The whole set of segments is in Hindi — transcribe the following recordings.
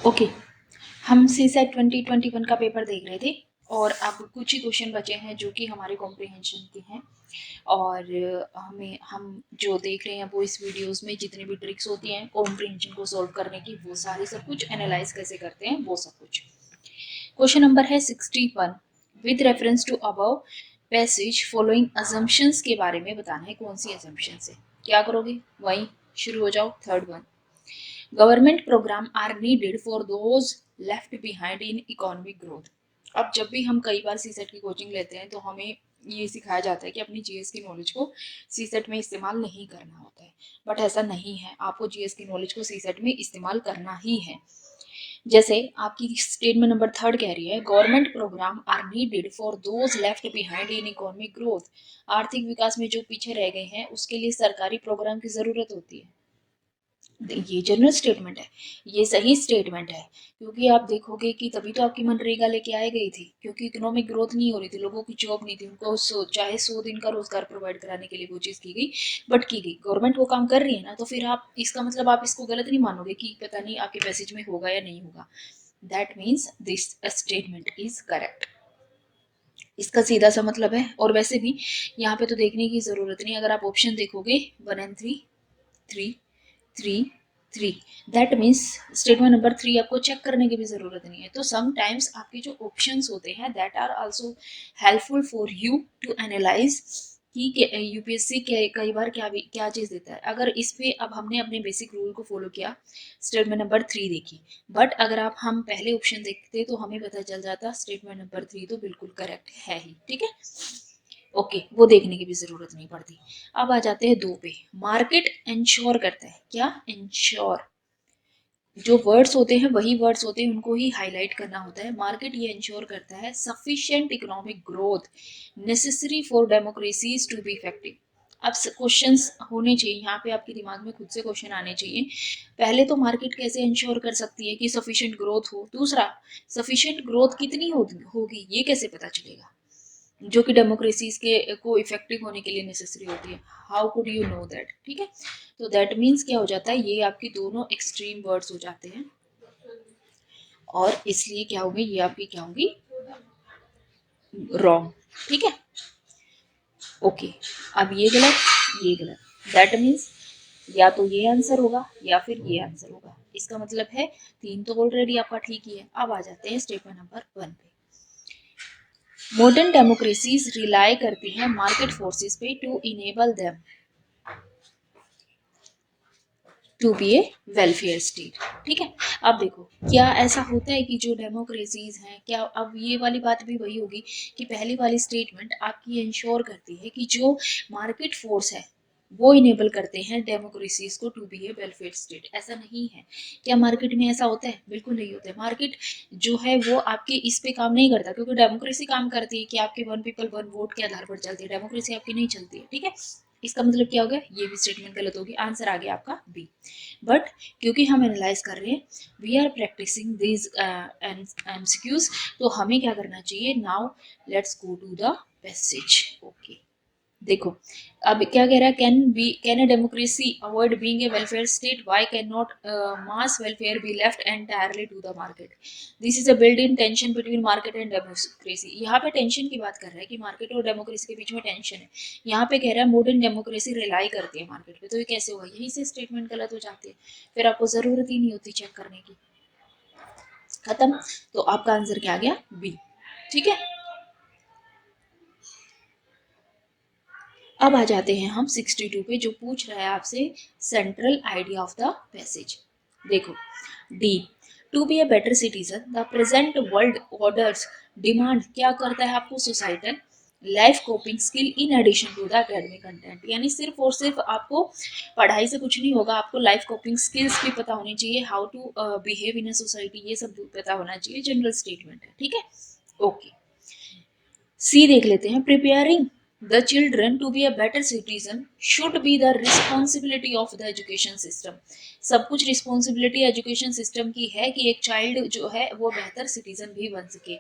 ओके, हम सीसेट 2021 का पेपर देख रहे थे और अब कुछ ही क्वेश्चन बचे हैं जो कि हमारे कॉम्प्रिहेंशन के हैं। और हमें हम जो देख रहे हैं वो इस वीडियोस में जितनी भी ट्रिक्स होती हैं कॉम्प्रिहेंशन को सॉल्व करने की, वो सारी सब कुछ एनालाइज कैसे करते हैं वो सब कुछ। क्वेश्चन नंबर है 61। With reference to above passage following assumptions के बारे में बताना है कौन सी अजम्पशंस है। क्या करोगे, वहीं शुरू हो जाओ। Third one, government programme are needed for those left behind in economic growth. अब जब भी हम कई बार सीसेट की कोचिंग लेते हैं तो हमें ये सिखाया जाता है कि अपनी जीएस की नॉलेज को सीसेट में इस्तेमाल नहीं करना होता है, बट ऐसा नहीं है। आपको जीएस की नॉलेज को सीसेट में इस्तेमाल करना ही है। जैसे आपकी स्टेटमेंट नंबर थर्ड कह रही है, government programme are needed for those left behind in economic growth. आर्थिक विकास में जो पीछे रह गए हैं उसके लिए सरकारी प्रोग्राम की जरूरत होती है। ये जनरल स्टेटमेंट है, ये सही स्टेटमेंट है, क्योंकि आप देखोगे कि तभी तो आपकी मनरेगा लेके आए गई थी, क्योंकि इकोनॉमिक ग्रोथ नहीं हो रही थी, लोगों की जॉब नहीं थी, उनको चाहे 100 दिन का रोजगार प्रोवाइड कराने के लिए वो चीज़ की गई, बट की गई। गवर्नमेंट वो काम कर रही है ना, तो फिर आप इसका मतलब आप इसको गलत नहीं मानोगे कि पता नहीं आपके पैसेज में होगा या नहीं होगा। That means this statement is correct. इसका सीधा सा मतलब है। और वैसे भी यहाँ पे तो देखने की जरूरत नहीं, अगर आप ऑप्शन देखोगे 1 and 3, 3, 3, 3, that means statement number 3 आपको चेक करने की भी जरूरत नहीं है। तो समटाइम्स आपके जो ऑप्शंस होते हैं that are also helpful for you to analyse कि यूपीएससी कई बार क्या चीज देता है। अगर इस पे अब हमने अपने बेसिक रूल को फॉलो किया, स्टेटमेंट नंबर 3 देखी, बट अगर आप हम पहले ऑप्शन देखते तो हमें पता चल जाता स्टेटमेंट नंबर 3 तो बिल्कुल करेक्ट है ही। ठीक है, ओके, वो देखने की भी जरूरत नहीं पड़ती। अब आ जाते हैं 2 पे। मार्केट इंश्योर करता है, क्या इंश्योर, जो वर्ड्स होते हैं वही वर्ड्स होते हैं, उनको ही हाईलाइट करना होता है। मार्केट ये इंश्योर करता है sufficient economic growth necessary for democracies to be effective. अब क्वेश्चंस होने चाहिए यहाँ पे, आपके दिमाग में खुद से क्वेश्चन आने चाहिए। पहले तो मार्केट कैसे इंश्योर कर सकती है कि सफिशिएंट ग्रोथ हो, दूसरा सफिशिएंट ग्रोथ कितनी होगी ये कैसे पता चलेगा, जो कि डेमोक्रेसीज के को इफेक्टिव होने के लिए नेसेसरी होती है। How could you know that. ठीक है, तो दैट मीन्स क्या हो जाता है, ये आपकी दोनों एक्सट्रीम वर्ड्स हो जाते हैं और इसलिए क्या होंगे, ये आपकी क्या होंगी, रॉन्ग। ठीक है, ओके, अब ये गलत, ये गलत, दैट मीन्स या तो ये आंसर होगा या फिर ये आंसर होगा। इसका मतलब है 3 तो ऑलरेडी आपका ठीक ही है। अब आ जाते हैं स्टेटमेंट नंबर 1 पे। मॉडर्न डेमोक्रेसीज रिलाई करती है मार्केट फोर्सेस पे to enable them to be a welfare state. ठीक है, अब देखो क्या ऐसा होता है कि जो डेमोक्रेसीज हैं, क्या अब ये वाली बात भी वही होगी कि पहली वाली स्टेटमेंट आपकी इंश्योर करती है कि जो मार्केट फोर्स है वो इनेबल करते हैं डेमोक्रेसीज को to be a welfare state. ऐसा नहीं है। क्या मार्केट में ऐसा होता है? बिल्कुल नहीं होता है। मार्केट जो है वो आपके इस पे काम नहीं करता, क्योंकि डेमोक्रेसी काम करती है कि आपके 1 पीपल 1 वोट के आधार पर चलती है, डेमोक्रेसी आपकी नहीं चलती है। ठीक है, इसका मतलब क्या हो गया, ये भी स्टेटमेंट गलत होगी। आंसर आ गया आपका बी। बट क्योंकि हम एनालाइज कर रहे हैं, we are practising this MCQs, तो हमें क्या करना चाहिए, now let's go to the passage. Okay, देखो अब क्या कह रहा है, can a democracy avoid being a welfare state, why can not mass welfare be left entirely to the market, this is a build in tension between market and democracy. यहाँ पे टेंशन की बात कर रहा है कि मार्केट और डेमोक्रेसी के बीच में टेंशन है। यहाँ पे कह रहा है मॉडर्न डेमोक्रेसी रिलाई करती है मार्केट पे, तो ये कैसे होगा, यही से स्टेटमेंट गलत हो जाती है, फिर आपको जरूरत ही नहीं होती चेक करने की। खत्म, तो आपका आंसर क्या आ गया, बी। ठीक है, अब आ जाते हैं हम 62 पे, जो पूछ रहा है आपसे central idea of the passage. देखो, D, to be a better citizen the present world orders demand, क्या करता है आपको, societal life coping skill in addition to the academic content. यानी सिर्फ और सिर्फ आपको पढ़ाई से कुछ नहीं होगा, आपको लाइफ कोपिंग स्किल्स भी पता होनी चाहिए, how to behave in a society, ये सब पता होना चाहिए। जनरल स्टेटमेंट है। ठीक है, ओके, सी देख लेते हैं। Preparing the children to be a better citizen should be the responsibility of the education system. सब कुछ रिस्पॉन्सिबिलिटी एजुकेशन सिस्टम की है कि एक चाइल्ड जो है वो बेहतर सिटीजन भी बन सके।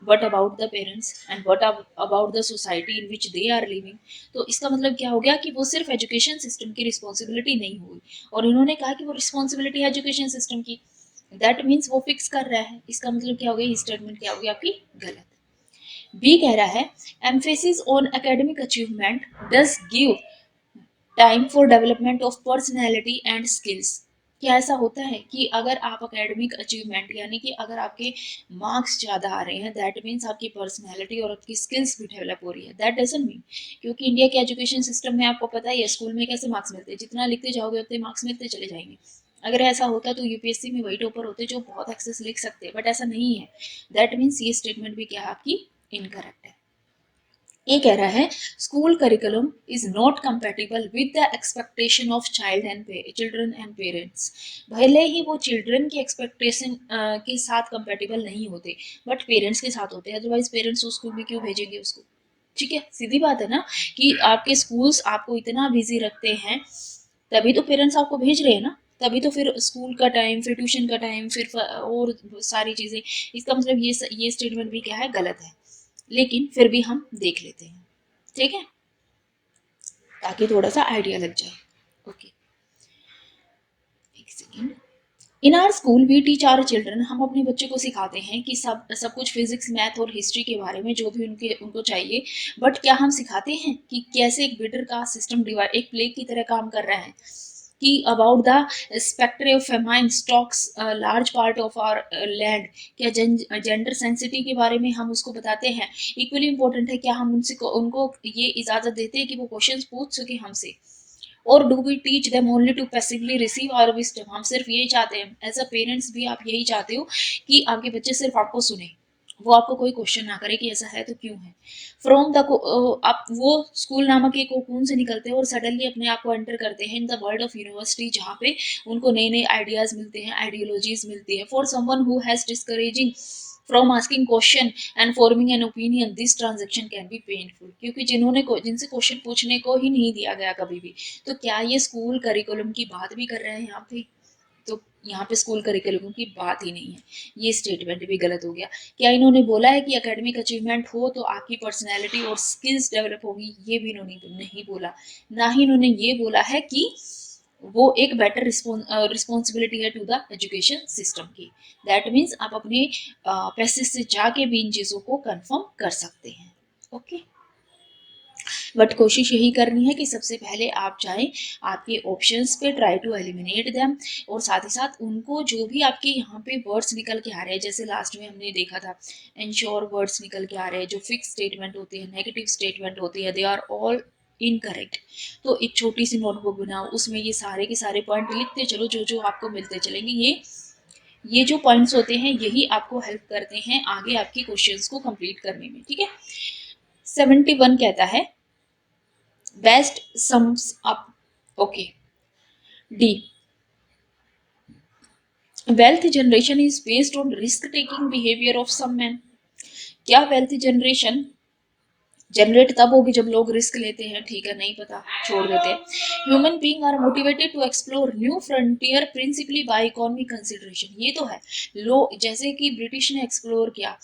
What about the parents and what about the society in which they are living. तो इसका मतलब क्या हो गया कि वो सिर्फ एजुकेशन सिस्टम की रिस्पॉन्सिबिलिटी नहीं हुई, और इन्होंने कहा कि वो रिस्पॉन्सिबिलिटी है एजुकेशन सिस्टम की। दैट मीन्स वो फिक्स कर रहा है। इसका मतलब क्या हो गया, ये स्टेटमेंट क्या होगी आपकी गलत। बी कह रहा है emphasis on academic achievement does give time for development of personality and skills. क्या ऐसा होता है कि अगर आप एकेडमिक अचीवमेंट यानी कि अगर आपके मार्क्स ज़्यादा आ रहे हैं, दैट मीन्स आपकी पर्सनैलिटी और आपकी स्किल्स भी डेवलप हो रही है, दैट डजंट मीन। क्योंकि इंडिया के एजुकेशन सिस्टम में आपको पता ही है, स्कूल में कैसे मार्क्स मिलते हैं, जितना लिखते जाओगे उतने मार्क्स मिलते चले जाएंगे। अगर ऐसा होता तो यूपीएससी में वही टॉपर होते जो बहुत एक्सेस लिख सकते हैं, बट ऐसा नहीं है। दैट मीन्स ये स्टेटमेंट भी क्या है आपकी इनकरेक्ट है। ये कह रहा है school curriculum is not compatible with the expectation of child and children and parents. भले ही वो चिल्ड्रन की एक्सपेक्टेशन के साथ कंपेटिबल नहीं होते, बट पेरेंट्स के साथ होते हैं, अदरवाइज पेरेंट्स उस स्कूल में क्यों भेजेंगे उसको। ठीक है, सीधी बात है ना कि आपके स्कूल्स आपको इतना बिजी रखते हैं, तभी तो पेरेंट्स आपको भेज रहे हैं ना। तभी तो फिर स्कूल का टाइम, फिर ट्यूशन का टाइम, फिर और सारी चीजें। इसका मतलब ये स्टेटमेंट भी क्या है, गलत है। लेकिन फिर भी हम देख लेते हैं, ठीक है, ताकि थोड़ा सा आइडिया लग जाए। ओके, एक second. In our school we teach our children, हम अपने बच्चों को सिखाते हैं कि सब सब कुछ फिजिक्स, मैथ और हिस्ट्री के बारे में जो भी उनको चाहिए। बट क्या हम सिखाते हैं कि कैसे एक बिल्डर का सिस्टम डिवाइड एक प्लेग की तरह काम कर रहा है, कि about the spectre of famine stocks large part of our land. क्या जेंडर सेंसिटिव के बारे में हम उसको बताते हैं। इक्वली इंपॉर्टेंट है, क्या हम उनको ये इजाजत देते हैं कि वो क्वेश्चंस पूछ सके हमसे, और do we teach them only to passively receive our wisdom. हम सिर्फ यही चाहते हैं, एज अ पेरेंट्स भी आप यही चाहते हो कि आपके बच्चे सिर्फ आपको सुने, वो आपको कोई क्वेश्चन ना करे कि ऐसा है तो क्यों है। फ्रॉम द आप वो स्कूल नामक एक कोकून से निकलते हैं और सडनली अपने आप को एंटर करते हैं in the world of university, जहाँ पे उनको नए नए आइडियाज मिलते हैं, आइडियोलॉजीज मिलती है। For someone who has discouraging from asking question and forming an opinion, this transaction can be painful. क्योंकि जिनसे क्वेश्चन पूछने को ही नहीं दिया गया कभी भी, तो क्या ये स्कूल करिकुलम की बात भी कर रहे हैं यहाँ पे। तो यहाँ पे स्कूल करिकुलम की बात ही नहीं है, ये स्टेटमेंट भी गलत हो गया। क्या इन्होंने बोला है कि एकेडमिक अचीवमेंट हो तो आपकी पर्सनैलिटी और स्किल्स डेवलप होगी, ये भी इन्होंने नहीं बोला। ना ही इन्होंने ये बोला है कि वो एक बेटर रिस्पॉन्सिबिलिटी है टू द एजुकेशन सिस्टम की। दैट मीन्स आप अपने पैसे से जाके भी इन चीज़ों को कंफर्म कर सकते हैं। ओके, बट कोशिश यही करनी है कि सबसे पहले आप जाएं आपके ऑप्शंस पे, ट्राई टू एलिमिनेट देम, और साथ ही साथ उनको जो भी आपके यहाँ पे वर्ड्स निकल के आ रहे हैं, जैसे लास्ट में हमने देखा था इंश्योर वर्ड्स निकल के आ रहे हैं, जो फिक्स स्टेटमेंट होते हैं, नेगेटिव स्टेटमेंट होती है, दे आर ऑल इनकरेक्ट। तो एक छोटी सी नोटबुक बनाओ, उसमें ये सारे के सारे पॉइंट लिखते चलो, जो जो आपको मिलते चलेंगे। ये जो पॉइंट्स होते हैं यही आपको हेल्प करते हैं आगे आपकी क्वेश्चंस को कंप्लीट करने में, ठीक है। 71 कहता है best sums up. Okay, D, wealth generation is based on risk taking behaviour of some man. क्या वेल्थ जनरेशन जनरेट तब होगी जब लोग रिस्क लेते हैं, ठीक है, नहीं पता, छोड़ देते हैं। Human being are motivated to explore new frontier principally by economic consideration. ये तो है, लोग जैसे कि ब्रिटिश ने एक्सप्लोर किया,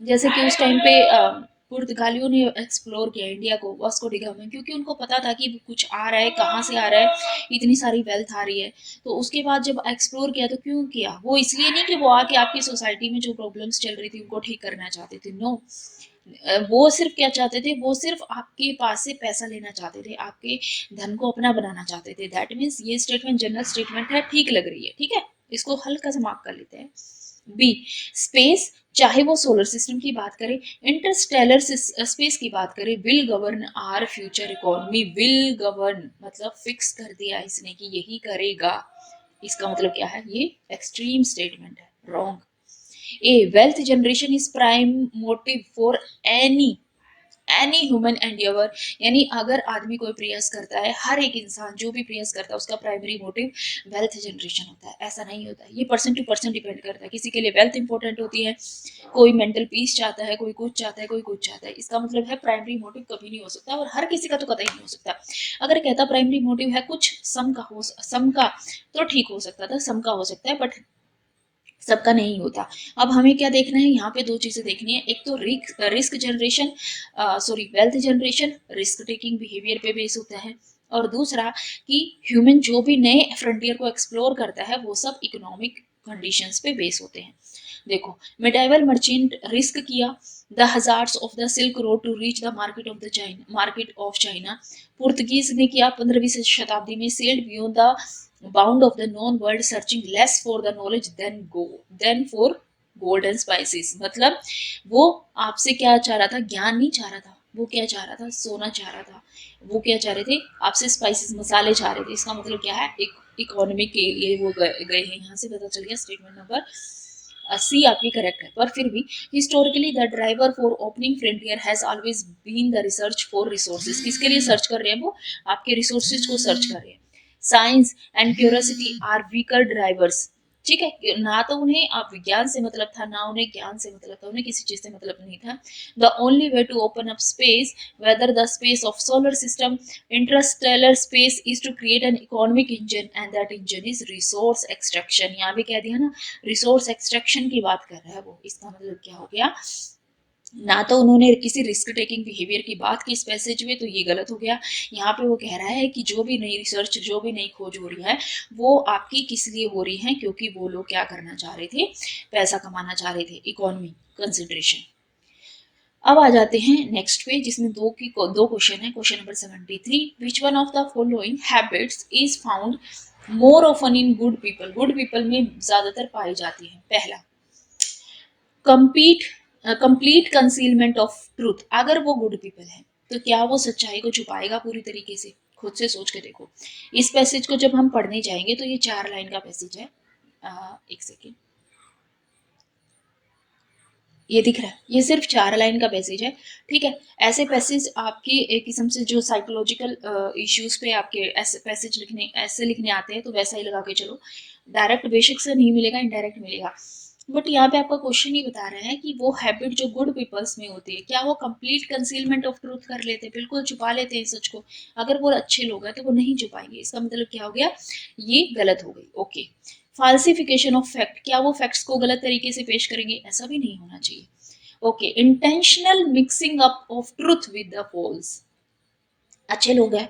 जैसे कि उस टाइम पे पुर्तगालियों ने एक्सप्लोर किया इंडिया को वास्को डी गामा में, क्योंकि उनको पता था कि कुछ आ रहा है, कहाँ से आ रहा है, इतनी सारी वेल्थ आ रही है। तो उसके बाद जब एक्सप्लोर किया तो क्यों किया, वो इसलिए नहीं कि वो आके आपकी सोसाइटी में जो प्रॉब्लम्स चल रही थी उनको ठीक करना चाहते थे, नो। वो सिर्फ क्या चाहते थे, वो सिर्फ आपके पास से पैसा लेना चाहते थे, आपके धन को अपना बनाना चाहते थे। दैट मीन्स ये स्टेटमेंट जनरल स्टेटमेंट है, ठीक लग रही है, ठीक है, इसको हल्का सा मार्क कर लेते हैं। बी, स्पेस, चाहे वो सोलर सिस्टम की बात करें, इंटरस्टेलर स्पेस की बात करें, will govern our future economy. Will govern मतलब फिक्स कर दिया इसने कि यही करेगा। इसका मतलब क्या है, ये एक्सट्रीम स्टेटमेंट है, wrong. A, wealth generation is prime motive for any any human endeavour. यानी अगर आदमी कोई प्रयास करता है, हर एक इंसान जो भी प्रयास करता है उसका प्राइमरी मोटिव वेल्थ जनरेशन होता है, ऐसा नहीं होता है। ये पर्सन टू पर्सन डिपेंड करता है, किसी के लिए वेल्थ इंपॉर्टेंट होती है, कोई मेंटल पीस चाहता है, कोई कुछ चाहता है, कोई कुछ चाहता है। इसका मतलब है प्राइमरी मोटिव कभी नहीं हो सकता, और हर किसी का तो कतई नहीं हो सकता। अगर कहता प्राइमरी मोटिव है कुछ सम का, तो ठीक हो सकता था, सम का हो सकता है, बट सबका नहीं होता। अब हमें क्या देखना है, यहाँ पे दो चीजें देखनी है। एक तो risk generation, sorry wealth generation risk taking behaviour पे बेस होता है, और दूसरा कि ह्यूमन जो भी नए फ्रंटियर को एक्सप्लोर करता है वो सब इकोनॉमिक कंडीशंस पे बेस होते हैं। देखो, मेडाइवल मर्चेंट रिस्क किया the hazards of the silk road to reach the market of China. Portuguese ने किया 15वीं शताब्दी में, sailed beyond the bound of the known world, searching less for the knowledge than for gold and spices. मतलब वो आपसे क्या चाह रहा था, ज्ञान नहीं चाह रहा था, वो क्या चाह रहा था, सोना चाह रहा था। वो क्या चाह रहे थे, आपसे स्पाइसेस मसाले चाह रहे थे। इसका मतलब क्या है, एक इकोनॉमी के लिए वो गए हैं। यहाँ से पता चल गया स्टेटमेंट नंबर सी आपकी करेक्ट है। पर फिर भी historically the driver for opening frontier has always been the research for resources. किसके लिए सर्च कर रहे हैं वो, आपके रिसोर्सेज को सर्च कर रहे हैं। Science and curiosity are weaker drivers. ठीक है, ना तो उन्हें आप विज्ञान से मतलब था, ना उन्हें ज्ञान से मतलब था, उन्हें किसी चीज से मतलब नहीं था। The only way to open up space, whether the space of solar system, interstellar space, is to create an economic engine, and that engine is resource extraction. यहाँ भी कह दिया ना, रिसोर्स एक्सट्रैक्शन की बात कर रहा है वो। इसका मतलब क्या हो गया, ना तो उन्होंने किसी रिस्क टेकिंग बिहेवियर की बात की इस पैसेज में, तो ये गलत हो गया। यहाँ पे वो कह रहा है कि जो भी नई रिसर्च, जो भी नई खोज हो रही है, वो आपकी किस लिए हो रही है, क्योंकि वो लोग क्या करना चाह रहे थे, पैसा कमाना चाह रहे थे, इकोनॉमी कंसिडरेशन। अब आ जाते हैं नेक्स्ट पे, जिसमें दो क्वेश्चन है। Question number 73, which one of the following habits is found more often in good people. Good people में ज्यादातर पाई जाती है। पहला, compete complete concealment of truth. अगर वो गुड पीपल है तो क्या वो सच्चाई को छुपाएगा पूरी तरीके से? खुद से सोच के देखो। इस पैसेज को जब हम पढ़ने जाएंगे तो ये 4 लाइन का पैसेज है। एक सेकेंड, ये दिख रहा है, ये सिर्फ 4 लाइन का पैसेज है। ठीक है, ऐसे पैसेज आपके एक किस्म से जो साइकोलॉजिकल इश्यूज पे आपके ऐसे पैसेज लिखने, ऐसे लिखने आते हैं, तो वैसा ही लगा के चलो। डायरेक्ट बेशक से नहीं मिलेगा, इनडायरेक्ट मिलेगा। बट यहाँ पे आपका क्वेश्चन ही बता रहा है कि वो हैबिट जो गुड पीपल्स में होती है, क्या वो कंप्लीट कंसीलमेंट ऑफ ट्रूथ कर लेते हैं, बिल्कुल छुपा लेते हैं सच को? अगर वो अच्छे लोग हैं तो वो नहीं छुपाएंगे। इसका मतलब क्या हो गया, ये गलत हो गई। ओके, फाल्सिफिकेशन ऑफ फैक्ट, क्या वो फैक्ट्स को गलत तरीके से पेश करेंगे? ऐसा भी नहीं होना चाहिए। Okay, intentional mixing up of truth with the false, अच्छे लोग हैं,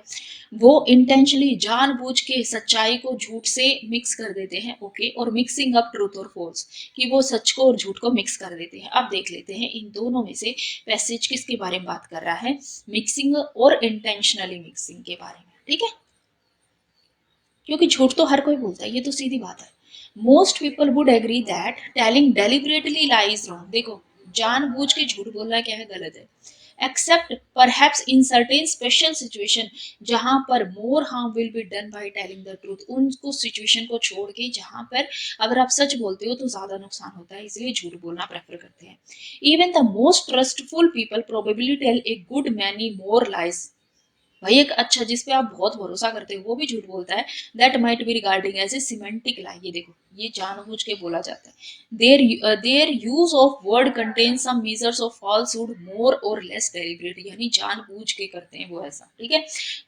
वो इंटेंशनली जानबूझ के सच्चाई को झूठ से मिक्स कर देते हैं। ओके, और मिक्सिंग अप ट्रूथ और फॉल्स, कि वो सच को और झूठ को मिक्स कर देते हैं। अब देख लेते हैं इन दोनों में से पैसेज किसके बारे में बात कर रहा है, मिक्सिंग और इंटेंशनली मिक्सिंग के बारे में। ठीक है, क्योंकि झूठ तो हर कोई बोलता है, ये तो सीधी बात है। Most people would agree that telling deliberately lies wrong. देखो, जानबूझ के झूठ बोलना क्या है, गलत है। Except perhaps in certain special situation, जहां पर more harm will be done by telling the truth. उनको सिचुएशन को छोड़ के जहां पर अगर आप सच बोलते हो तो ज्यादा नुकसान होता है, इसलिए झूठ बोलना प्रेफर करते हैं। Even the most trustful people probably tell a good many more lies. भाई एक अच्छा, जिसपे आप बहुत भरोसा करते हो, वो भी झूठ बोलता है। That might be regarding as a semantic lie. ये देखो, ये जानबूझ के बोला जाता है। There use of word contain some measures of falsehood more और लेस डेलिब्रेट, यानी जानबूझ के करते हैं वो ऐसा। ठीक है,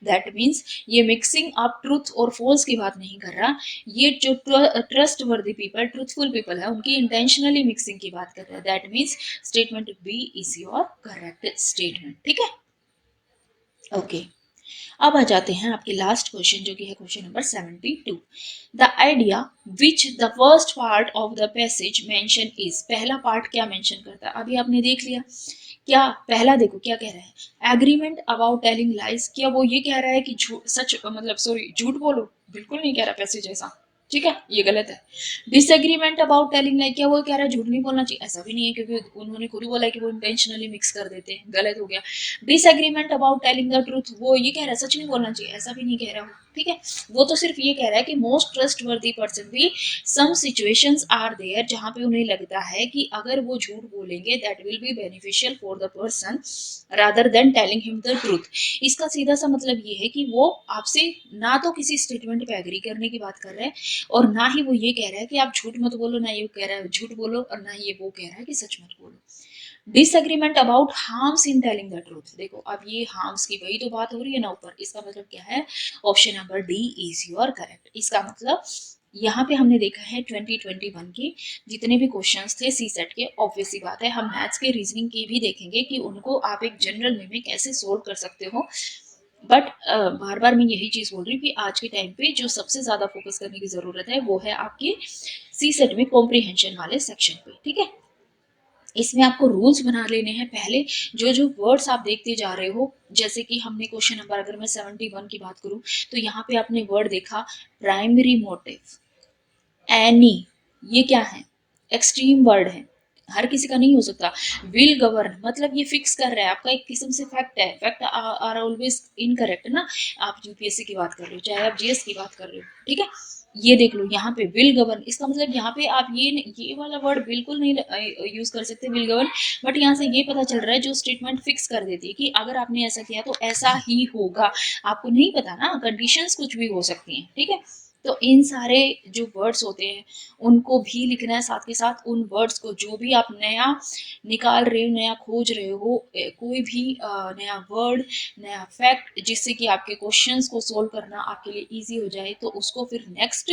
दैट मीन्स ये मिक्सिंग अप ट्रूथ और फॉल्स की बात नहीं कर रहा। ये जो ट्रस्ट वर्दी पीपल, ट्रूथफुल पीपल है, उनकी इंटेंशनली मिक्सिंग की बात कर रहा है। That means statement B is your correct statement. ठीक है, ओके। अब आ जाते हैं आपके लास्ट क्वेश्चन, जो कि है question number 72। The idea which the first part of the passage mention is. पहला पार्ट क्या मेंशन करता है, अभी आपने देख लिया। क्या पहला, देखो क्या कह रहा है, एग्रीमेंट अबाउट टेलिंग लाइज। क्या वो ये कह रहा है कि सच मतलब सॉरी झूठ बोलो? बिल्कुल नहीं कह रहा पैसेज ऐसा। ठीक है, ये गलत है। डिसएग्रीमेंट अबाउट टेलिंग लाइक, क्या वो कह रहा है झूठ नहीं बोलना चाहिए? ऐसा भी नहीं है, क्योंकि उन्होंने खुद ही बोला है कि वो इंटेंशनली मिक्स कर देते हैं, गलत हो गया। Disagreement about telling the truth, वो ये कह रहा है सच नहीं बोलना चाहिए? ऐसा भी नहीं कह रहा हूँ। ठीक है, वो तो सिर्फ ये कह रहा है कि मोस्ट ट्रस्ट वर्दी पर्सन भी सम सिचुएशंस आर देयर जहां पे उन्हें लगता है कि अगर वो झूठ बोलेंगे that will be beneficial for the person rather than telling him the truth. इसका सीधा सा मतलब ये है कि वो आपसे ना तो किसी स्टेटमेंट पे एग्री करने की बात कर रहे हैं, और ना ही वो ये कह रहा है कि आप झूठ मत बोलो, ना ये कह रहा है झूठ बोलो, और ना ये वो कह रहा है कि सच मत बोलो। Disagreement about harms in telling the truth, देखो अब ये हार्म्स की वही तो बात हो रही है ना ऊपर। इसका मतलब क्या है, option number D is your correct. इसका मतलब यहाँ पे हमने देखा है 2021 के जितने भी क्वेश्चंस थे सी सेट के, ऑब्वियस सी बात है हम मैथ्स के रीजनिंग की भी देखेंगे कि उनको आप एक जनरल वे में कैसे सोल्व कर सकते हो। बट बार बार मैं यही चीज़ बोल रही हूँ कि आज के टाइम पे जो सबसे ज़्यादा फोकस करने की ज़रूरत है वो है आपके सी सेट में कॉम्प्रीहेंशन वाले सेक्शन पे, ठीक है। इसमें आपको रूल्स बना लेने हैं पहले। जो जो वर्ड्स आप देखते जा रहे हो, जैसे कि हमने क्वेश्चन नंबर, अगर मैं 71 की बात करूं, तो यहाँ पे आपने वर्ड देखा प्राइमरी मोटिव, एनी, ये क्या है, एक्सट्रीम वर्ड है, हर किसी का नहीं हो सकता। विल गवर्न मतलब ये फिक्स कर रहा है, आपका एक किस्म से फैक्ट है। फैक्ट आर ऑलवेज इनकरेक्ट ना, आप यूपीएससी की बात कर रहे हो चाहे आप जीएस की बात कर रहे हो, ठीक है। ये देख लो यहाँ पे विल गवर्न, इसका मतलब यहाँ पे आप ये वाला वर्ड बिल्कुल नहीं यूज कर सकते, विल गवर्न। बट यहाँ से ये पता चल रहा है, जो स्टेटमेंट फिक्स कर देती है कि अगर आपने ऐसा किया तो ऐसा ही होगा। आपको नहीं पता ना, कंडीशंस कुछ भी हो सकती हैं, ठीक है। तो इन सारे जो वर्ड्स होते हैं उनको भी लिखना है, साथ के साथ उन वर्ड्स को जो भी आप नया निकाल रहे हो, नया खोज रहे हो, कोई भी नया वर्ड, नया फैक्ट, जिससे कि आपके क्वेश्चंस को सोल्व करना आपके लिए इजी हो जाए, तो उसको फिर नेक्स्ट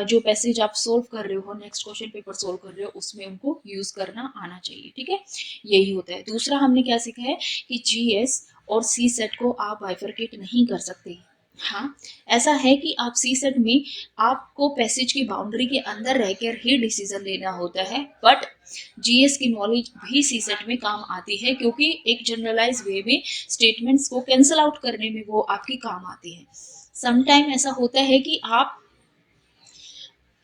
जो पैसेज आप सोल्व कर रहे हो, नेक्स्ट क्वेश्चन पेपर सोल्व कर रहे हो, उसमें उनको यूज करना आना चाहिए, ठीक है। यही होता है। दूसरा हमने क्या सीखा है कि जीएस और सी सेट को आप बाइफरकेट नहीं कर सकते। हाँ, ऐसा है कि आप सी सेट में आपको पैसेज की बाउंड्री के अंदर रहकर ही डिसीजन लेना होता है, बट जीएस की नॉलेज भी सी सेट में काम आती है, क्योंकि एक जनरलाइज वे में स्टेटमेंट्स को कैंसल आउट करने में वो आपकी काम आती है। समटाइम ऐसा होता है कि आप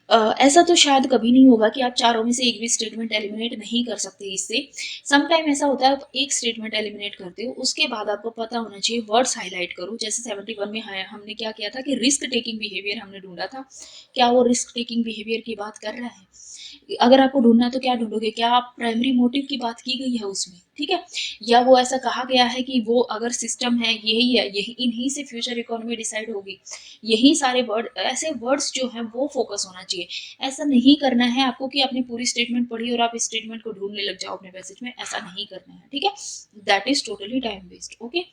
ऐसा तो शायद कभी नहीं होगा कि आप चारों में से एक भी स्टेटमेंट एलिमिनेट नहीं कर सकते इससे। सम टाइम ऐसा होता है, आप एक स्टेटमेंट एलिमिनेट करते हो, उसके बाद आपको पता होना चाहिए वर्ड्स हाईलाइट करो। जैसे 71 में हमने क्या किया था कि रिस्क टेकिंग बिहेवियर हमने ढूंढा था, क्या वो रिस्क टेकिंग बिहेवियर की बात कर रहा है। अगर आपको ढूंढना है तो क्या ढूंढोगे, क्या आप प्राइमरी मोटिव की बात की गई है उसमें, ठीक है, या वो ऐसा कहा गया है कि वो अगर सिस्टम है यही है, यही इन्हीं से फ्यूचर इकोनॉमी डिसाइड होगी, यही सारे वर्ड, ऐसे वर्ड्स जो हैं वो फोकस होना चाहिए। ऐसा नहीं करना है आपको कि आपने पूरी स्टेटमेंट पढ़ी और आप इस स्टेटमेंट को ढूंढने लग जाओ अपने पैसेज में, ऐसा नहीं करना है, ठीक है। That is totally time waste, okay.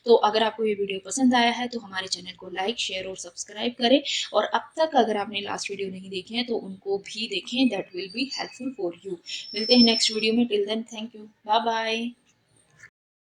तो अगर आपको ये वीडियो पसंद आया है तो हमारे चैनल को लाइक, शेयर और सब्सक्राइब करें, और अब तक अगर आपने लास्ट वीडियो नहीं देखे हैं तो उनको भी देखें, that will be helpful for you. मिलते हैं नेक्स्ट वीडियो में, till then thank you, bye bye.